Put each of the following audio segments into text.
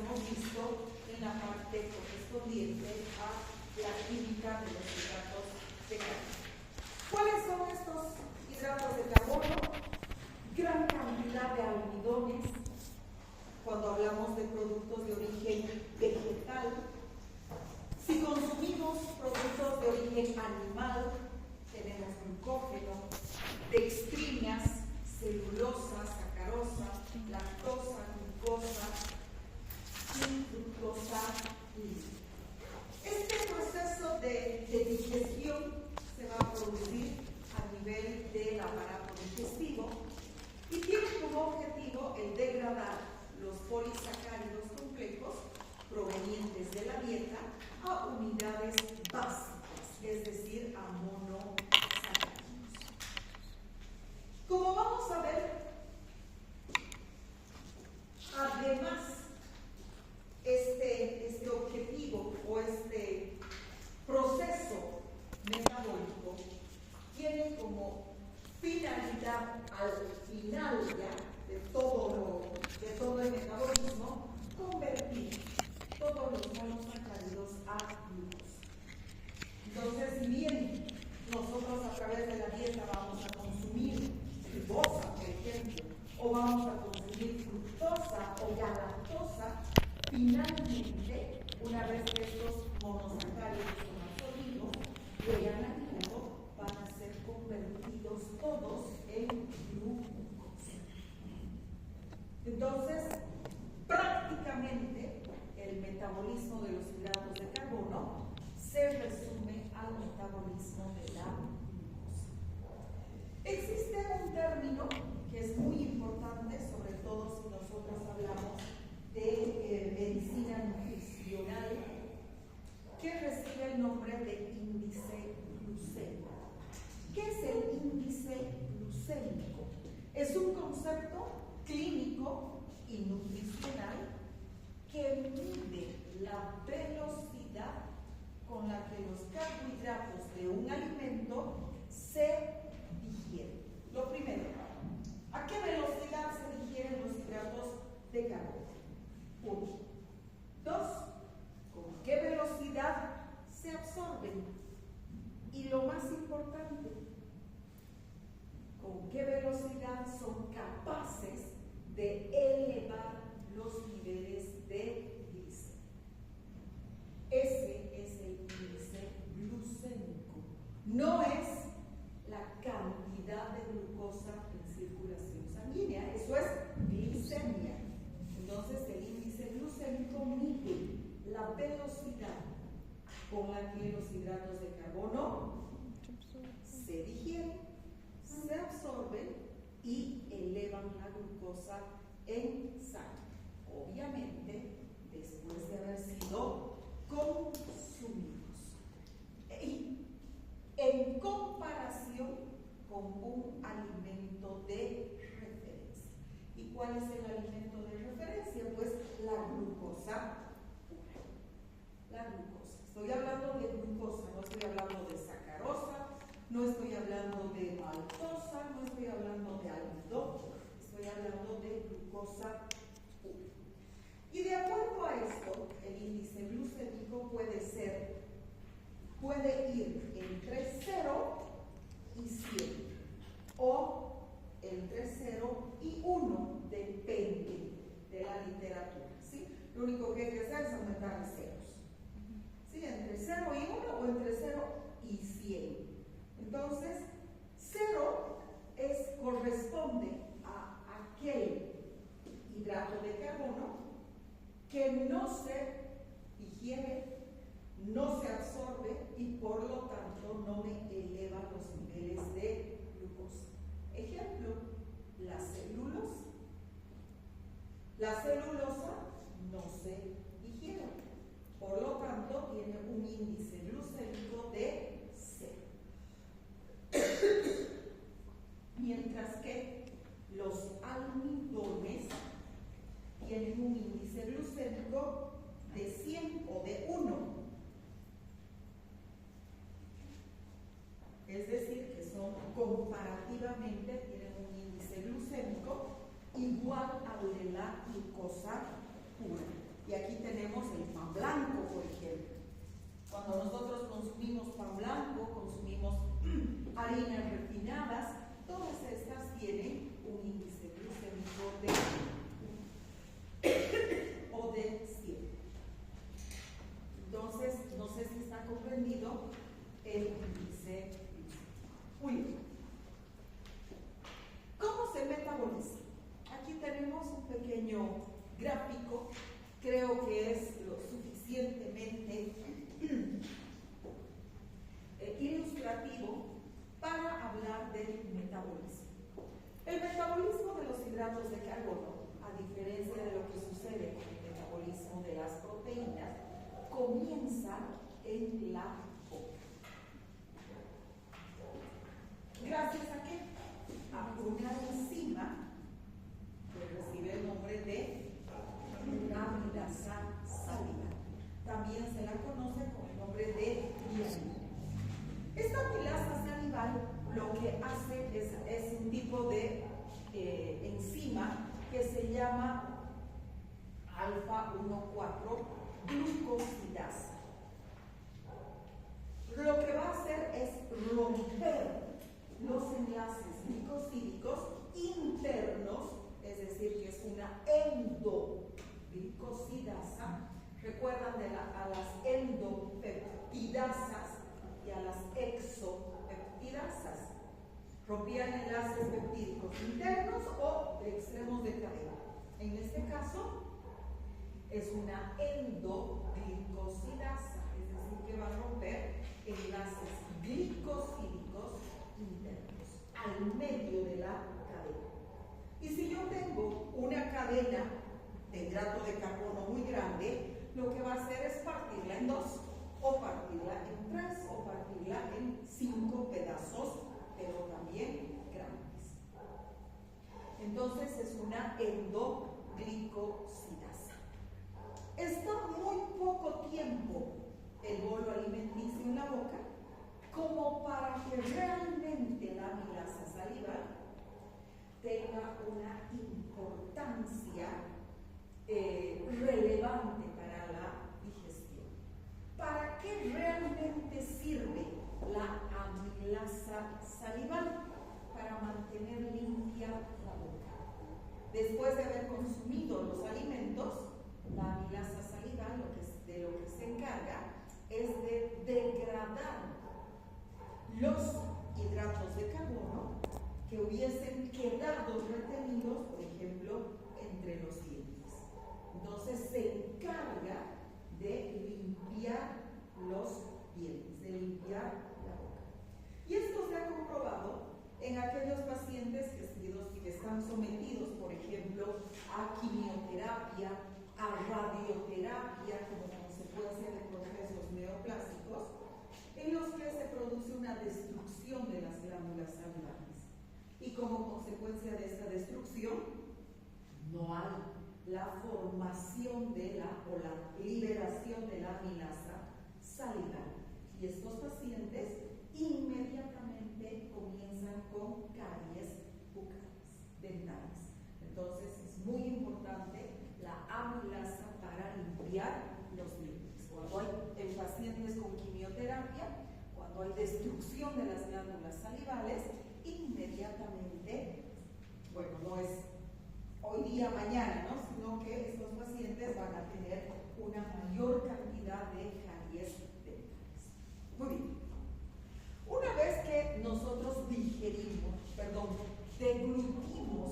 hemos visto en la parte correspondiente a la química de los hidratos de carbono. ¿Cuáles son estos hidratos de carbono? Gran cantidad de almidones. Cuando hablamos de productos de origen vegetal, si consumimos productos de origen animal, tenemos glucógeno, dextrinas, celulosa, sacarosa, lactosa, glucosa y fructosa líquida. Este proceso de digestión se va a producir a nivel del aparato digestivo y tiene como objetivo el degradar los polisacáridos complejos provenientes de la dieta a unidades básicas, es decir, a monosacáridos. Como vamos a ver, además, este objetivo o este proceso metabólico tiene como finalidad al final ya de todo el metabolismo convertir todos los monosacáridos a glucosa. Entonces, si bien nosotros a través de la dieta vamos a consumir glucosa, por ejemplo, o vamos a consumir fructosa o galactosa, finalmente, una vez que estos monosacáridos son absorbidos, llegan al hígado, van a ser convertidos todos en glucosa. Entonces, prácticamente, el metabolismo de los hidratos de carbono se resume al metabolismo de la glucosa. Existe un término que es muy importante, sobre todo si nosotros hablamos de medicina nutricional, que recibe el nombre de índice glucémico. ¿Qué es el índice glucémico? Es un concepto clínico y nutricional que mide la velocidad con la que los carbohidratos de un alimento se digieren. Lo primero, ¿a qué velocidad se digieren los hidratos de carbono? 1. 2. ¿Con qué velocidad se absorben? Y lo más importante, ¿con qué velocidad son capaces de elevar los niveles de glicemia? Ese es el índice glucémico. No es la cantidad de glucosa en circulación sanguínea, eso es glicemia. Entonces el índice glucémico mide la velocidad con la que los hidratos de carbono se digieren, se absorben y elevan la glucosa en sangre. Obviamente, después de haber sido consumidos. Y en comparación con un alimento de referencia. ¿Y cuál es el alimento de referencia? Pues la glucosa pura. La glucosa. Estoy hablando de glucosa, no estoy hablando de sacarosa, no estoy hablando de maltosa, no estoy hablando de almidón, estoy hablando de glucosa pura. Y de acuerdo a esto, el índice glucémico puede ir entre 0 y 100 o entre 0 y 1, depende de la literatura, ¿sí? Lo único que hay que hacer es aumentar los ceros, ¿sí? Entre 0 y 1 o entre 0 y 100. Entonces, 0 corresponde a aquel hidrato de carbono que no se digiere, no se absorbe y por lo tanto no me eleva los niveles de glucosa. Ejemplo, la celulosa. La celulosa no se digiere, por lo tanto tiene un índice glucémico de 0. Mientras que los almidones tienen un índice glucémico de 100 o de 1. Es decir, que son comparativamente, tienen un índice glucémico igual al de la glucosa pura. que es lo suficientemente ilustrativo para hablar del metabolismo. El metabolismo de los hidratos de carbono, a diferencia de lo que sucede con el metabolismo de las proteínas, comienza en la boca. ¿Gracias a qué? A una enzima que recibe el nombre de amilasa salival. También se la conoce con el nombre de hialina. Esta amilasa salival lo que hace es un tipo de enzima que se llama alfa-1,4 glucosidasa. Lo que va a hacer es romper los enlaces glicosídicos internos, es decir, que es una endoglicosidasa. Recuerdan a las endopeptidasas y a las exopeptidasas. Rompían enlaces peptídicos internos o de extremos de cadena. En este caso, es una endoglicosidasa, es decir, que va a romper enlaces glicosídicos internos al medio de la cadena. Y si yo tengo una cadena de hidrato de carbono muy grande, lo que va a hacer es partirla en dos, o partirla en tres, o partirla en 5 pedazos, pero también grandes. Entonces es una endoglicosidasa. Está muy poco tiempo el bolo alimenticio en la boca como para que realmente la amilasa salival tenga una importancia relevante para la digestión. ¿Para qué realmente sirve la amilasa salival? Para mantener limpia la boca. Después de haber consumido los alimentos, la amilasa salival de lo que se encarga es de degradar los hidratos de carbono que hubiesen quedado retenidos, por ejemplo, entre los dientes. Entonces se encarga de limpiar los dientes, de limpiar la boca. Y esto se ha comprobado en aquellos pacientes que están sometidos, por ejemplo, a quimioterapia, a radioterapia como consecuencia de procesos neoplásicos, en los que se produce una destrucción de las glándulas salivales. Y como consecuencia de esta destrucción, no hay la formación o la liberación de la amilasa salival. Y estos pacientes inmediatamente comienzan con caries bucales, dentales. Entonces es muy importante la amilasa para limpiar los dientes. Cuando hay en pacientes con quimioterapia, cuando hay destrucción de las glándulas salivales, inmediatamente, bueno, no es hoy día, mañana, ¿no? Sino que estos pacientes van a tener una mayor cantidad de caries dentales. Muy bien. Una vez que nosotros deglutimos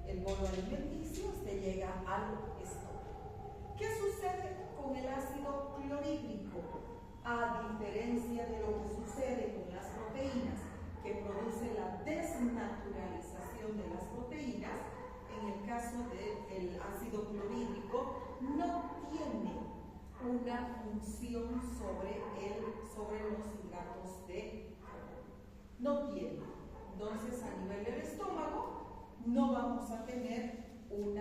el bolo alimenticio, este llega al estómago. ¿Qué sucede con el ácido clorhídrico? A diferencia de lo que sucede con las proteínas, que produce la desnaturalización de las proteínas, en el caso del ácido clorhídrico no tiene una función sobre los hidratos de carbono. No tiene. Entonces, a nivel del estómago, no vamos a tener un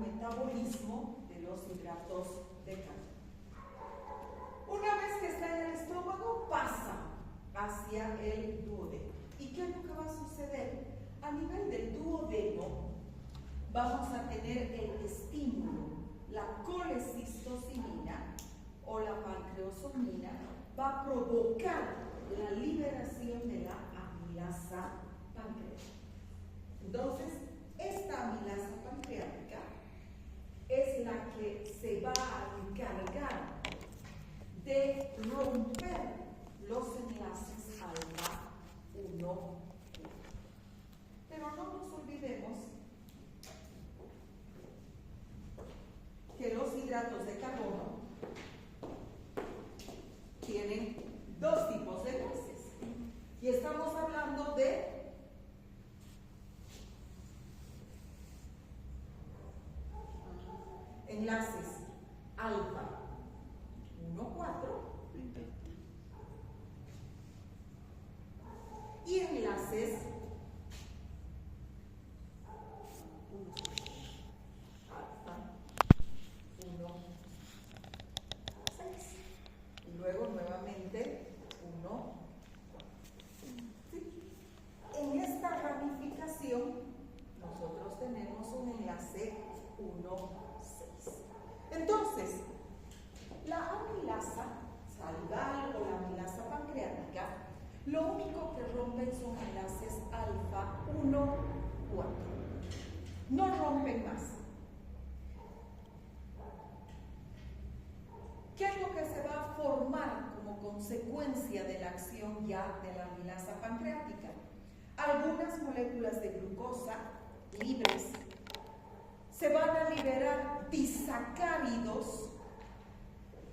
metabolismo de los hidratos de carbono. Una vez que está en el estómago, pasa hacia el duodeno. ¿Y qué es lo que va a suceder? A nivel del duodeno, vamos a tener el estímulo, la colecistocinina o la pancreosomina, va a provocar la liberación de la amilasa pancreática. Entonces, esta amilasa pancreática es la que se va a encargar de romper los enlaces alfa-1. Pero no nos olvidemos que los hidratos de rompen sus enlaces alfa 1, 4. No rompen más. ¿Qué es lo que se va a formar como consecuencia de la acción ya de la amilasa pancreática? Algunas moléculas de glucosa libres. Se van a liberar disacáridos,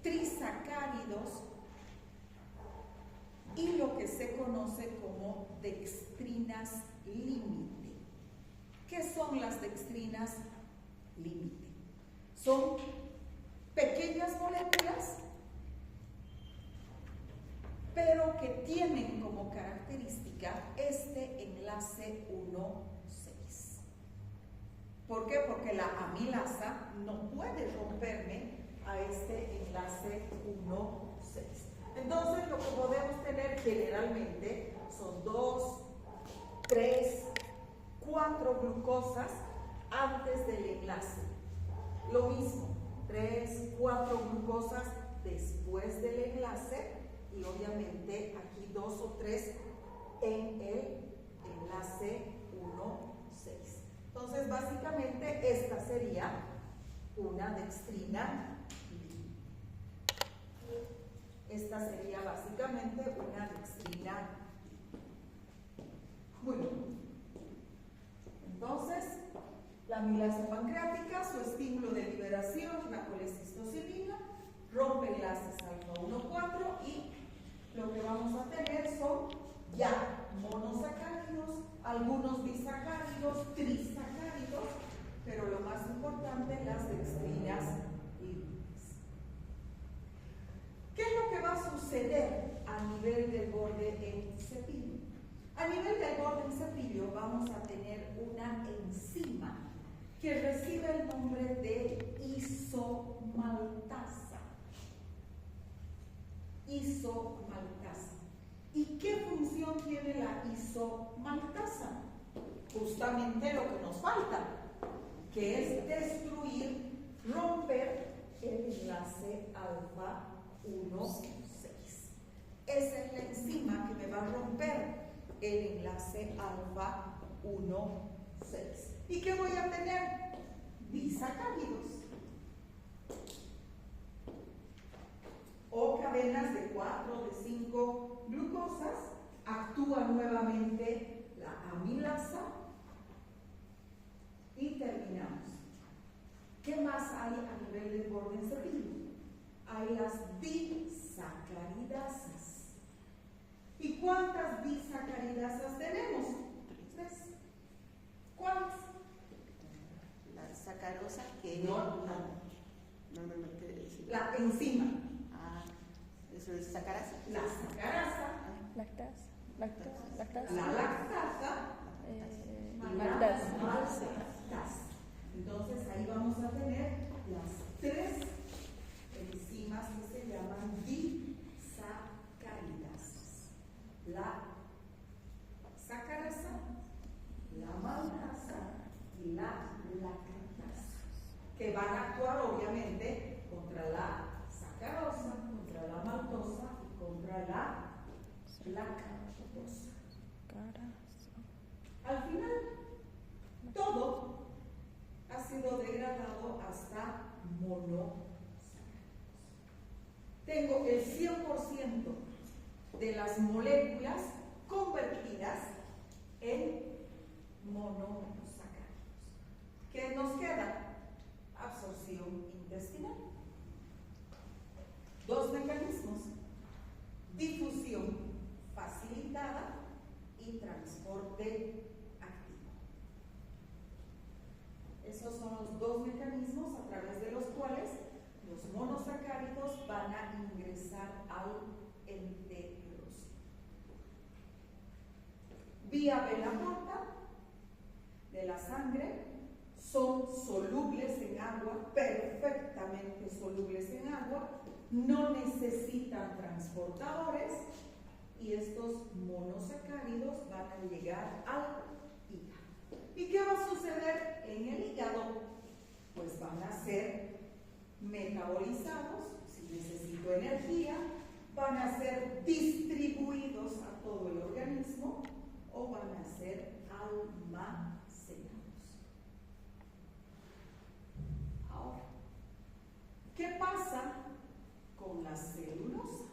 trisacáridos y lo que se conoce como dextrinas límite. ¿Qué son las dextrinas límite? Son pequeñas moléculas, pero que tienen como característica este enlace 1,6. ¿Por qué? Porque la amilasa no puede romperme a este enlace 1,6. Entonces, lo que podemos tener generalmente son 2, 3, 4 glucosas antes del enlace. Lo mismo, 3, 4 glucosas después del enlace y obviamente aquí 2 o 3 en el enlace 1,6. Entonces, básicamente esta sería una dextrina. Esta sería básicamente una dextrina. Muy bien. Entonces, la amilasa pancreática, su estímulo de liberación, la colecistocilina, rompe enlaces alfa 1,4 y lo que vamos a tener son ya monosacáridos, algunos disacáridos, trisacáridos, pero lo más importante, las dextrinas límites. ¿Qué es lo que va a suceder a nivel del borde en cepillo? A nivel del borde en cepillo vamos a tener una enzima que recibe el nombre de isomaltasa. Isomaltasa. ¿Y qué función tiene la isomaltasa? Justamente lo que nos falta, que es destruir, romper el enlace alfa 1,6. Esa es la enzima que me va a romper el enlace alfa 1,6. ¿Y qué voy a tener? Disacáridos o cadenas de 4 o de 5 glucosas. Actúa nuevamente la amilasa y terminamos. ¿Qué más hay a nivel del borde en cepillo? Hay las disacaridasas. ¿Y cuántas disacaridasas tenemos? 3. ¿Cuántas? La sacarosa que No, ¿qué decir? la enzima. Ah, eso es sacarasa. La sacarasa. Lactasa. La lactasa. Y la Maltasa. maltasa. Entonces ahí vamos a tener las 3 enzimas que se llaman disacaridasas. La sacarasa, la maltasa y la lactasa, que van a actuar obviamente contra la sacarosa, contra la maltosa y contra la lactosa. Al final, todo ha sido degradado hasta monosacáridos. Tengo el 100% de las moléculas convertidas en monosacáridos. ¿Qué nos queda? Absorción intestinal. 2 mecanismos: difusión facilitada y transporte activo. Esos son los 2 mecanismos a través de los cuales los monosacáridos van a ingresar al enterocito. Vía vena porta de la sangre, son solubles en agua, perfectamente solubles en agua, no necesitan transportadores y estos monosacáridos van a llegar al hígado. ¿Y qué va a suceder en el hígado? Pues van a ser metabolizados, si necesito energía, van a ser distribuidos a todo el organismo o van a ser almacenados. Ahora, ¿qué pasa con la celulosa?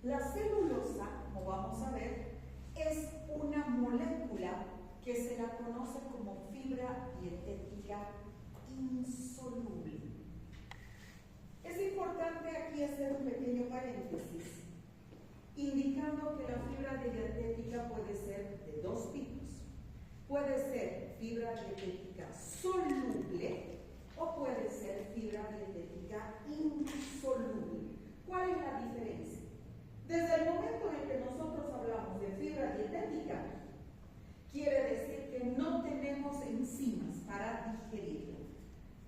La celulosa, como vamos a ver, es una molécula que se la conoce como fibra dietética insoluble. Es importante aquí hacer un pequeño paréntesis, indicando que la fibra dietética puede ser de dos tipos. Puede ser fibra dietética soluble o puede ser fibra dietética insoluble. ¿Cuál es la diferencia? Desde el momento en que nosotros hablamos de fibra dietética, quiere decir que no tenemos enzimas para digerirlo,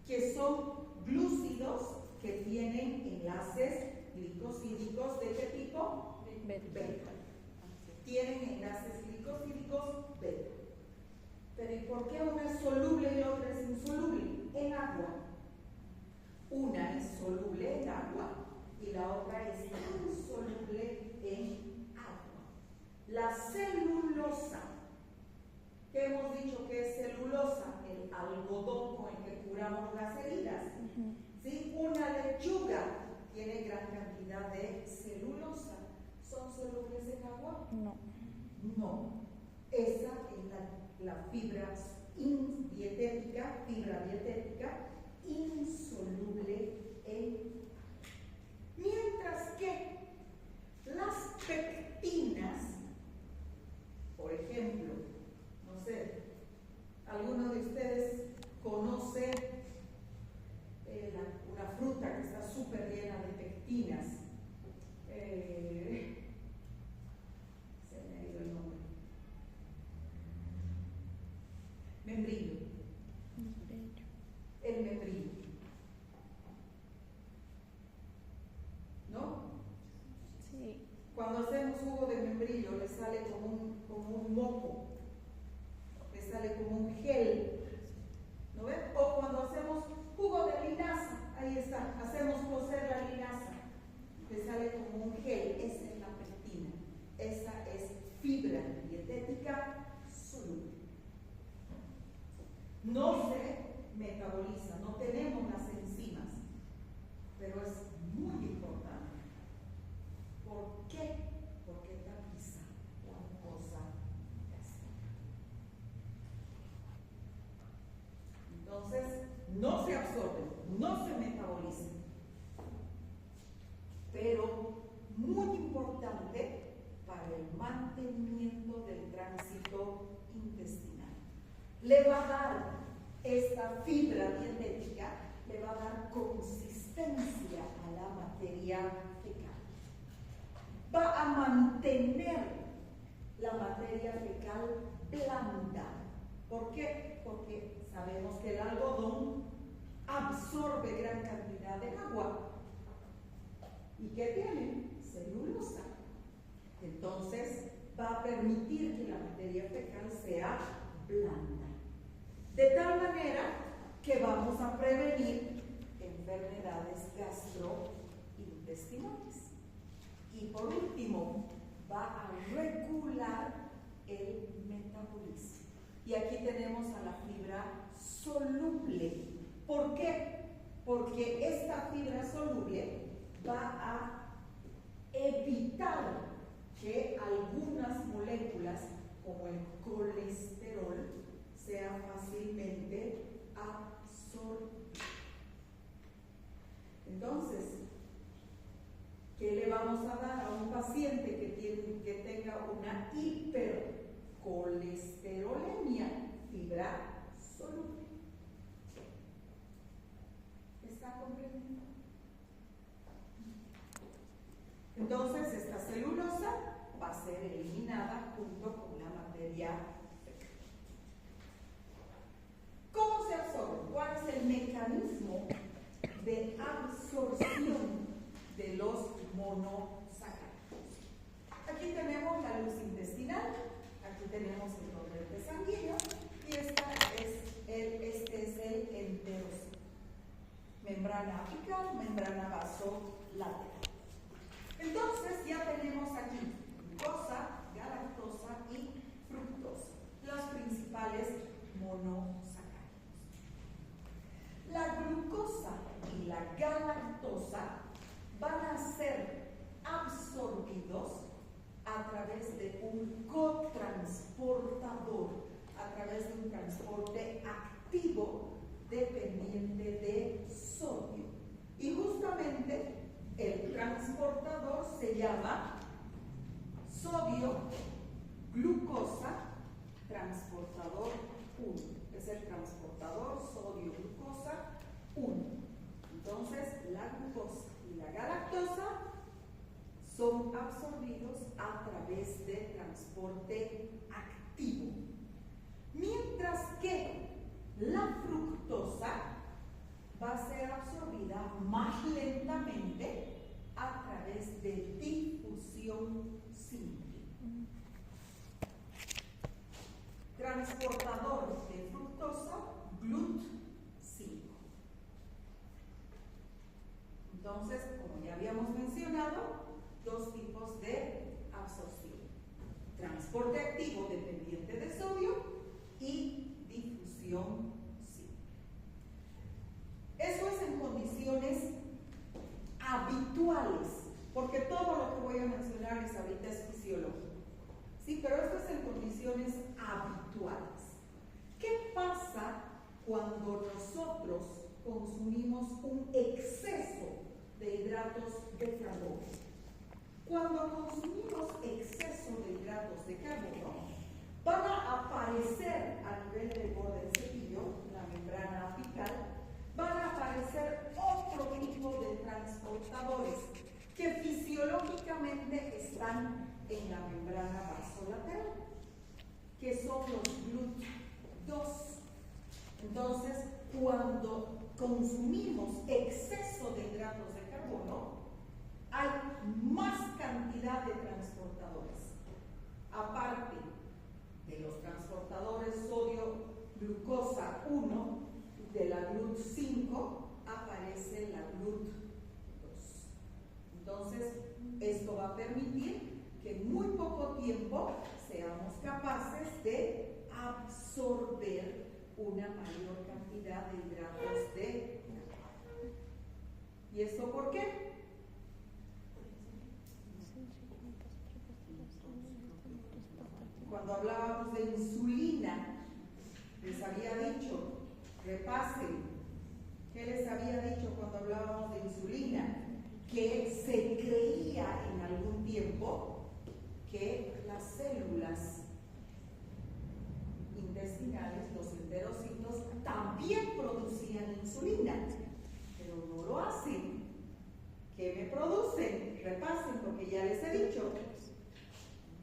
que son glúcidos que tienen enlaces glicosídicos ¿de qué tipo? Beta. Tienen enlaces glicosídicos beta. Pero ¿y por qué una es soluble y la otra es insoluble? En agua. Una es soluble en agua y la otra es insoluble en agua. La celulosa, que hemos dicho que es celulosa, el algodón con el que curamos las heridas. ¿Sí? Una lechuga tiene gran cantidad de celulosa. ¿Son solubles en agua? No. No. Esa es la fibra dietética, insoluble en agua. Mientras que las pectinas, por ejemplo, no sé, ¿alguno de ustedes conoce una fruta que está súper llena de pectinas? Se me ha ido el nombre. Membrillo. El membrillo. ¿No? Sí. Cuando hacemos jugo de membrillo le sale como un moco, le sale como un gel, ¿no ven? O cuando hacemos jugo de linaza, ahí está, hacemos cocer la linaza, le sale como un gel, esa es la pectina, esa es fibra dietética soluble. No se metaboliza, no tenemos las enzimas, pero es muy importante. ¿Por qué? Porque tapiza la mucosa gástrica. Entonces, no se absorben, no se metabolizan. Pero muy importante para el mantenimiento del tránsito intestinal. Le va a dar esta fibra dietética, le va a dar consistencia a la materia fecal. Va a mantener la materia fecal blanda. ¿Por qué? Porque sabemos que el algodón absorbe gran cantidad de agua. ¿Y qué tiene? Celulosa. Entonces va a permitir que la materia fecal sea blanda. De tal manera que vamos a prevenir enfermedades gastrointestinales. Y por último, va a regular el metabolismo. Y aquí tenemos a la fibra soluble. ¿Por qué? Porque esta fibra soluble va a evitar que algunas moléculas, como el colesterol, sean fácilmente absorbidas. Entonces, ¿qué le vamos a dar a un paciente que tenga una hipercolesterolemia? Fibra soluble. ¿Está comprendiendo? Entonces, esta celulosa va a ser eliminada junto con la materia fecal. ¿Cómo se absorbe? ¿Cuál es el mecanismo de absorción de los monosacáridos? Aquí tenemos la luz intestinal, aquí tenemos el torrente sanguíneo y este es el enterocito. Membrana apical, membrana vasolateral. Entonces ya tenemos aquí glucosa, galactosa y fructosa, los principales monosacáridos. La glucosa y la galactosa van a ser absorbidos a través de un cotransportador, a través de un transporte activo dependiente de sodio. Y justamente el transportador se llama sodio-glucosa transportador 1. Es el transportador sodio-glucosa 1. Entonces, la glucosa y la galactosa son absorbidos a través de transporte activo. Mientras que la fructosa va a ser absorbida más lentamente a través de difusión simple. Transportador de fructosa, GLUT5. Entonces, como ya habíamos mencionado, dos tipos de absorción: transporte activo dependiente de sodio y difusión simple. Eso es en condiciones habituales, porque todo lo que voy a mencionarles ahorita es fisiológico. Sí, pero esto es en condiciones habituales. ¿Qué pasa cuando nosotros consumimos un exceso de hidratos de carbono? Cuando consumimos exceso de hidratos de carbono, van a aparecer a nivel del borde del cepillo, la membrana apical, van a aparecer otro tipo de transportadores que fisiológicamente están en la membrana vasolateral, que son los GLUT2. Entonces, cuando consumimos exceso de hidratos de carbono, hay más cantidad de transportadores. Aparte de los transportadores sodio-glucosa 1, de la GLUT5 aparece la GLUT2. Entonces, esto va a permitir que en muy poco tiempo seamos capaces de absorber una mayor cantidad de hidratos de carbono. ¿Y esto por qué? Cuando hablábamos de insulina, les había dicho, repasen, ¿qué les había dicho cuando hablábamos de insulina? Que se creía en algún tiempo que las células intestinales, los enterocitos, también producían insulina, pero no lo hacen. ¿Qué me producen? Repasen, porque ya les he dicho.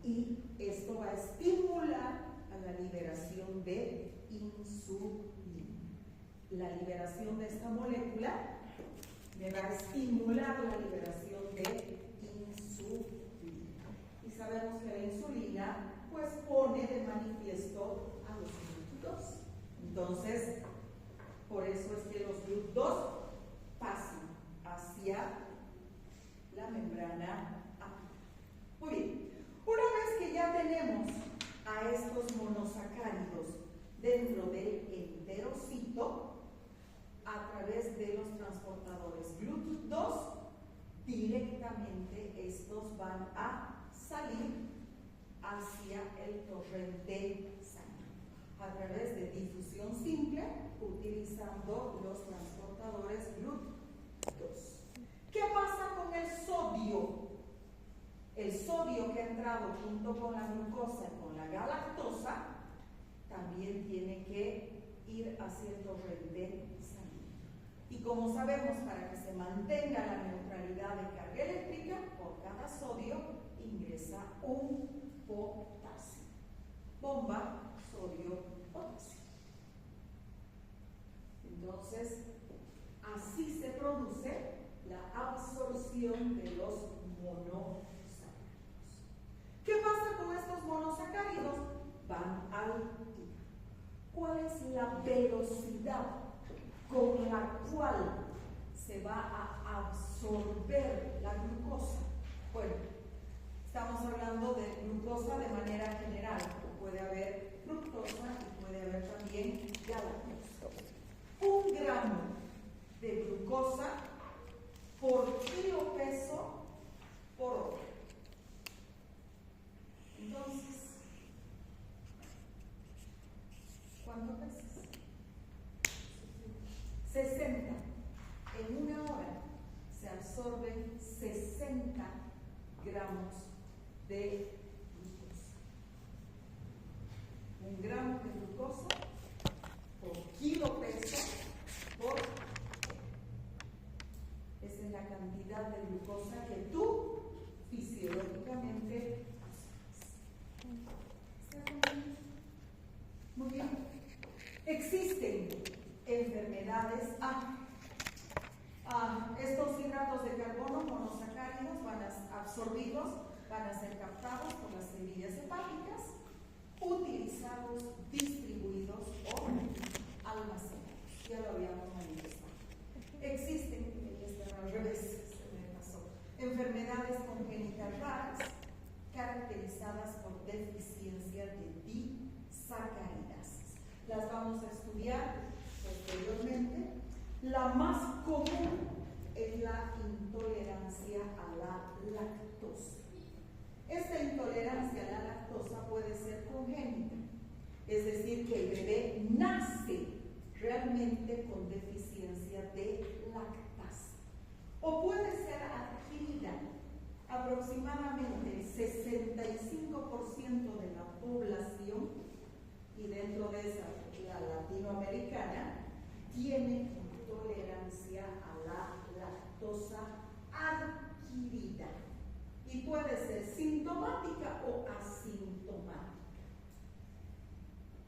Y esto va a estimular a la liberación de insulina. La liberación de esta molécula me va a estimular la liberación de insulina. Y sabemos que la insulina pues pone de manifiesto a los GLUT2. Entonces, por eso es que los GLUT2 pasan hacia la membrana apical. Muy bien. Una vez que ya tenemos a estos monosacáridos dentro del enterocito, a través de los transportadores GLUT2, directamente estos van a salir hacia el torrente sanguíneo, a través de difusión simple, utilizando los transportadores GLUT2. ¿Qué pasa con el sodio? El sodio que ha entrado junto con la glucosa y con la galactosa también tiene que ir hacia el torrente sanguíneo. Y como sabemos, para que se mantenga la neutralidad de carga eléctrica, por cada sodio ingresa un potasio. Bomba, sodio, potasio. Entonces, así se produce la absorción de los monosacáridos. ¿Qué pasa con estos monosacáridos? Van al tiro. ¿Cuál es la velocidad con la cual se va a absorber la glucosa. Bueno, estamos hablando de glucosa de manera general. Puede haber fructosa y puede haber también galactosa. 1 gramo de glucosa por kilo peso por hora. Entonces, ¿cuánto pesas? 60. En 1 hora se absorben 60 gramos de glucosa. 1 gramo de glucosa por kilo peso por hora. Esa es la cantidad de glucosa que tú fisiológicamente absorbes. Muy bien. Existen enfermedades. Estos hidratos de carbono monosacáridos van a absorbidos, van a ser captados por las semillas hepáticas, utilizados, distribuidos o almacenados. Ya lo habíamos manifestado. Existen, al revés, se me pasó, enfermedades congénitas raras caracterizadas por deficiencia de disacaridases. Las vamos a estudiar posteriormente. La más común es la intolerancia a la lactosa. Esta intolerancia a la lactosa puede ser congénita, es decir, que el bebé nace realmente con deficiencia de lactasa, o puede ser adquirida. Aproximadamente el 65% de la población, y dentro de esa la latinoamericana, tiene intolerancia a la lactosa adquirida y puede ser sintomática o asintomática.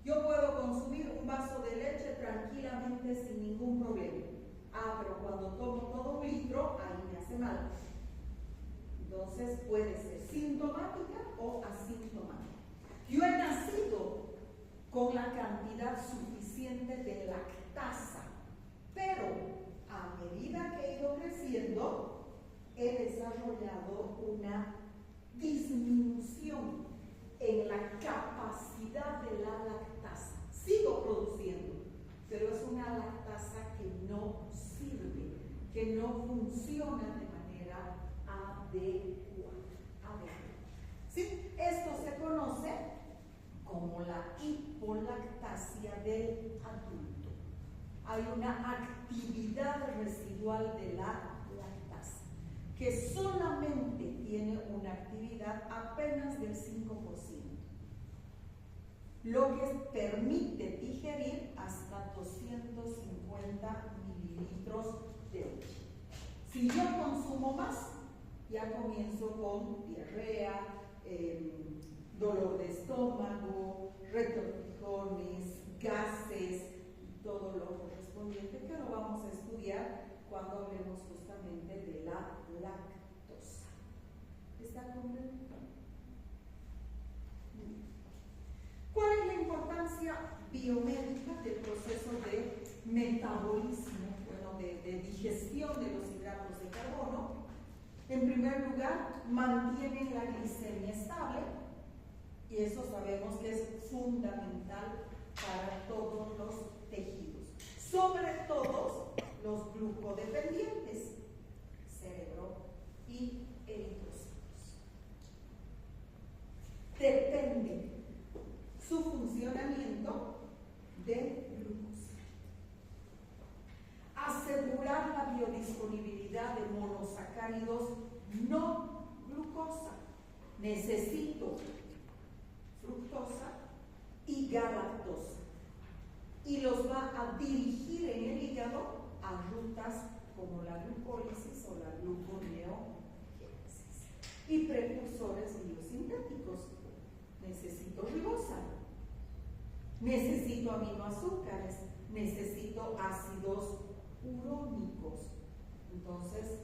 Yo puedo consumir un vaso de leche tranquilamente sin ningún problema. Pero cuando tomo todo 1 litro, ahí me hace mal. Entonces puede ser sintomática o asintomática. Yo he nacido con la cantidad suficiente de lactasa, pero a medida que he ido creciendo, he desarrollado una disminución en la capacidad de la lactasa. Sigo produciendo, pero es una lactasa que no sirve, que no funciona de manera adecuada. ¿Sí? Esto se conoce como la hipolactasia del adulto. Hay una actividad residual de la lactasa que solamente tiene una actividad apenas del 5%, lo que permite digerir hasta 250 mililitros de leche. Si yo consumo más, ya comienzo con diarrea, dolor de estómago, retortijones, gases y todo lo correspondiente, que lo vamos a estudiar cuando hablemos justamente de la lactosa. ¿Está comprendido? ¿Cuál es la importancia biomédica del proceso de metabolismo, de digestión de los hidratos de carbono? En primer lugar, mantienen la glicemia estable, y eso sabemos que es fundamental para todos los tejidos, sobre todo los glucodependientes, cerebro y eritrocitos. Depende su funcionamiento de glucosa. Asegurar la biodisponibilidad de monosacáridos no glucosa. Necesito fructosa y galactosa, y los va a dirigir en el hígado a rutas como la glucólisis o la gluconeogénesis y precursores biosintéticos. Necesito ribosa, necesito aminoazúcares, necesito ácidos urónicos. Entonces,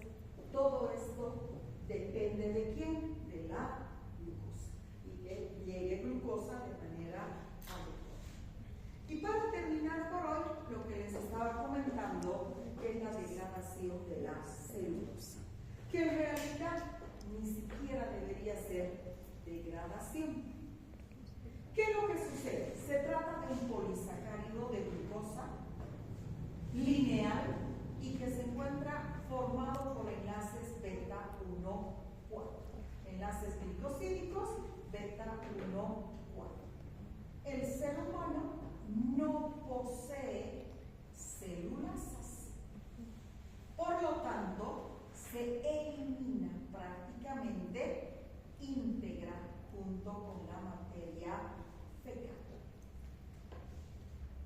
todo esto depende de quién, de la glucosa, y que llegue glucosa de manera adecuada. Y para terminar por hoy, lo que les estaba comentando que es la degradación de la celulosa, que en realidad ni siquiera debería ser degradación. ¿Qué es lo que sucede? Se trata de un polisacárido de glucosa lineal y que se encuentra formado por enlaces beta 1, 4. Enlaces glicosídicos beta 1, 4. El ser humano no posee células, por lo tanto se elimina prácticamente íntegra junto con la materia fecal.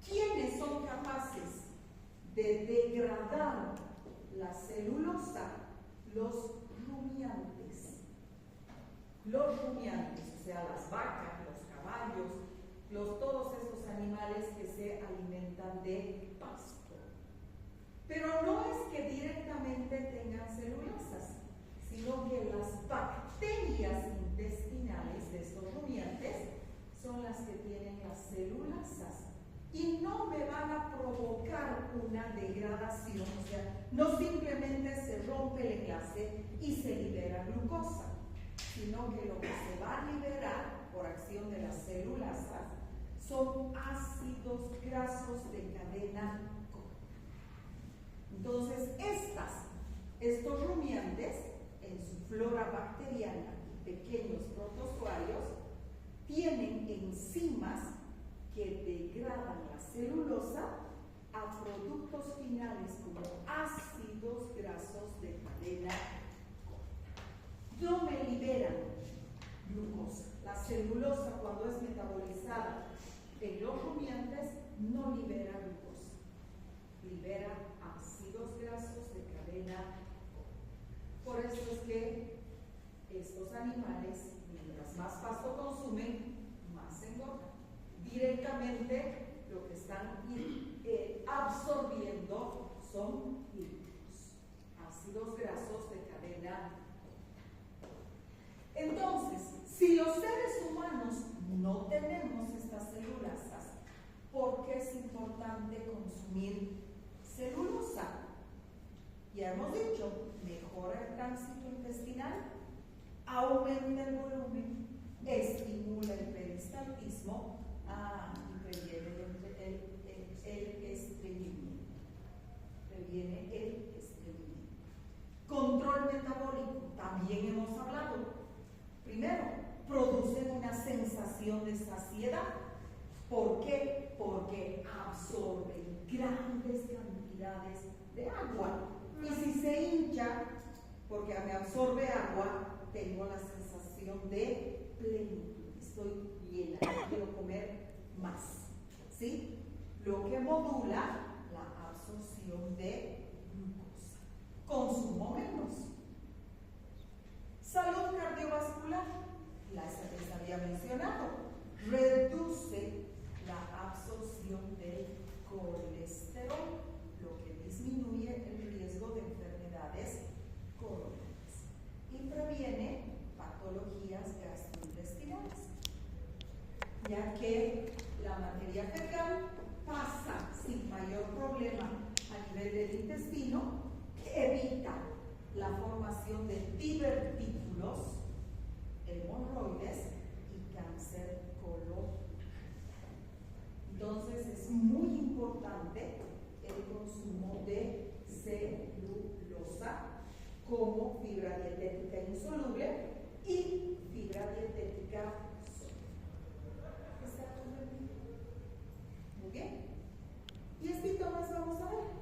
¿Quiénes son capaces de degradar la celulosa? Los rumiantes. Los rumiantes, o sea, las vacas, los caballos, todos estos animales que se alimentan de pasto. Pero no es que directamente tengan celulosas, sino que las bacterias intestinales de estos rumiantes son las que tienen las celulosas y no me van a provocar una degradación, o sea, no simplemente se rompe el enlace y se libera glucosa, sino que lo que se va a liberar por acción de las células son ácidos grasos de cadena corta. Entonces, estos rumiantes, en su flora bacteriana y pequeños protozoarios, tienen enzimas que degradan la celulosa a productos finales como ácidos grasos de cadena corta. No me liberan glucosa. La celulosa, cuando es metabolizada en los rumiantes, no libera glucosa, libera ácidos grasos de cadena corta. Por eso es que estos animales, mientras más pasto consumen, más engordan. Directamente lo que están absorbiendo son lípidos, ácidos grasos de cadena corta. Entonces, si los seres humanos no tenemos estas celulasas, ¿por qué es importante consumir celulosa? Ya hemos dicho, mejora el tránsito intestinal, aumenta el volumen, estimula el peristaltismo y previene el estreñimiento. Previene el estreñimiento. Control metabólico, también hemos hablado. Primero, producen una sensación de saciedad. ¿Por qué? Porque absorben grandes cantidades de agua. Y si se hincha, porque me absorbe agua, tengo la sensación de plenitud. Estoy llena, quiero comer más. ¿Sí? Lo que modula la absorción de glucosa. Consumo menos. Salud cardiovascular, que les había mencionado, reduce la absorción del colesterol, lo que disminuye el riesgo de enfermedades coronarias y previene patologías gastrointestinales, ya que la materia fecal pasa sin mayor problema a nivel del intestino, que evita la formación de divertículos, hemorroides y cáncer colorectal. Entonces es muy importante el consumo de celulosa como fibra dietética insoluble y fibra dietética soluble. ¿Está comprendido? Muy bien. ¿Y síntomas vamos a ver?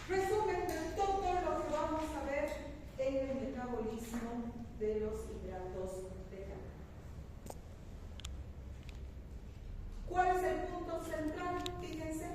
Resumen de todo lo que vamos a ver en el metabolismo de los hidratos de carbono. ¿Cuál es el punto central? Fíjense,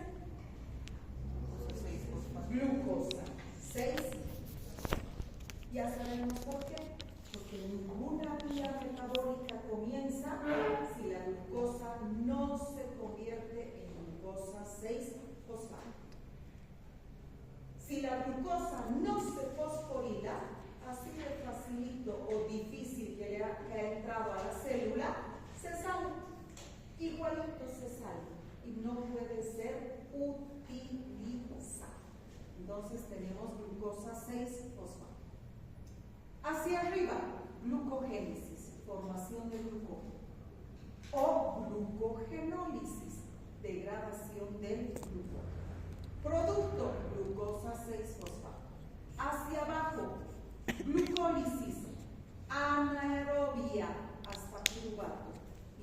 Entonces tenemos glucosa 6-fosfato. Hacia arriba, glucogénesis, formación de glucógeno. O glucogenólisis, degradación del glucógeno. Producto, glucosa 6-fosfato. Hacia abajo, glucólisis, anaerobia, hasta piruvato.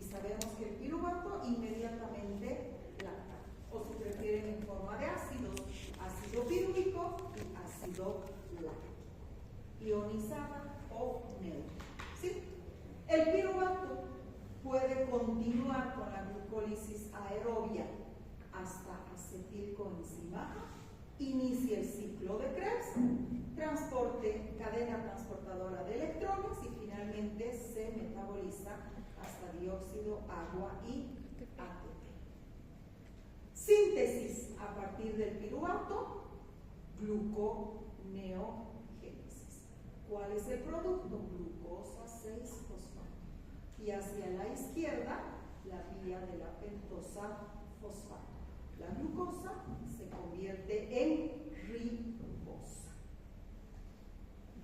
Y sabemos que el piruvato inmediatamente lacta. O si prefieren en forma de ácidos, ácido pirúvico y ácido láctico. Ionizada o neutra. ¿Sí? El piruvato puede continuar con la glucólisis aerobia hasta acetilcoenzima, inicia el ciclo de Krebs, transporte, cadena transportadora de electrones y finalmente se metaboliza hasta dióxido, agua y ATP. Síntesis a partir del piruvato, gluconeogénesis. ¿Cuál es el producto? Glucosa 6-fosfato. Y hacia la izquierda, la vía de la pentosa fosfato. La glucosa se convierte en ribosa.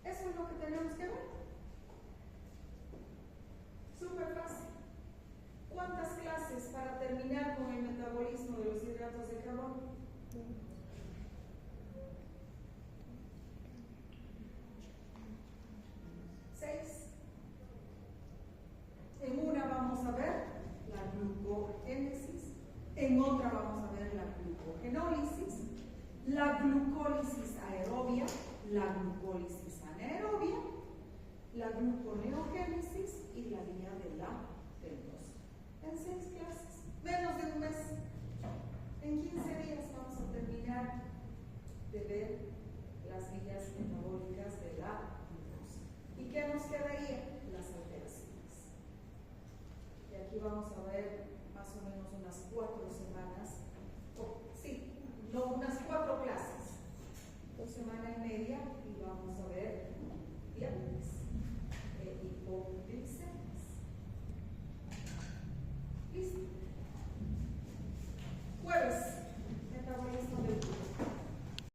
Eso es lo que tenemos que ver. Súper fácil. ¿Cuántas clases para terminar con el metabolismo de los hidratos de carbono? 6. En una vamos a ver la glucogénesis, en otra vamos a ver la glucogenólisis, la glucólisis aerobia, la glucólisis anaerobia, la gluconeogénesis y la vía de la pentosa. En 6 clases, menos de un mes. En 15 días vamos a terminar de ver las vías metabólicas de la glucosa. ¿Y qué nos quedaría? Las alteraciones. Y aquí vamos a ver más o menos unas 4 semanas, unas 4 clases, 2 semanas y media, y vamos a ver diabetes, hipoglucemia.